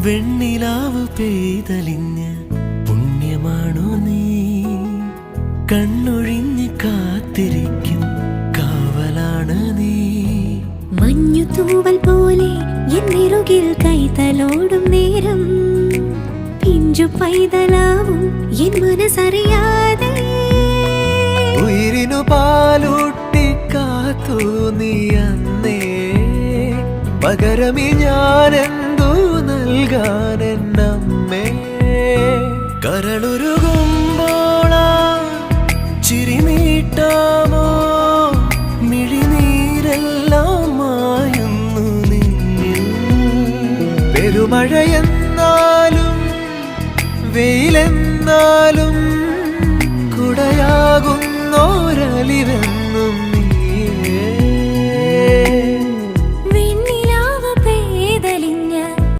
വെണ്ണിലാവ് പെയ്തലിഞ്ഞ് പുണ്യമാണോ നീ? കണ്ണൊഴിഞ്ഞ് കാത്തിരിക്കും കാവലാണ് നീ. മഞ്ഞു തൂവൽ പോലെ എന്നിറുകിൽ കൈതലോടും നേരം പിഞ്ചു പൈതലാവും എൻ മനസ്സറിയാതെ. ഉയിരിനു പാലൂട്ടി കാത്തു നീ അന്നേ, പകരമി ഞാനെന്തു നൽകാൻ എന്നമ്മേ. കരളുരുകുമ്പോളാ ചിരി നീട്ടാമോ? മിഴിനീരെല്ലാം മായുന്നു നിന്നിൽ. പെരുമഴയെന്നാലും വെയിലെന്നാലും കുടയാകുന്നോരലിവെന്നും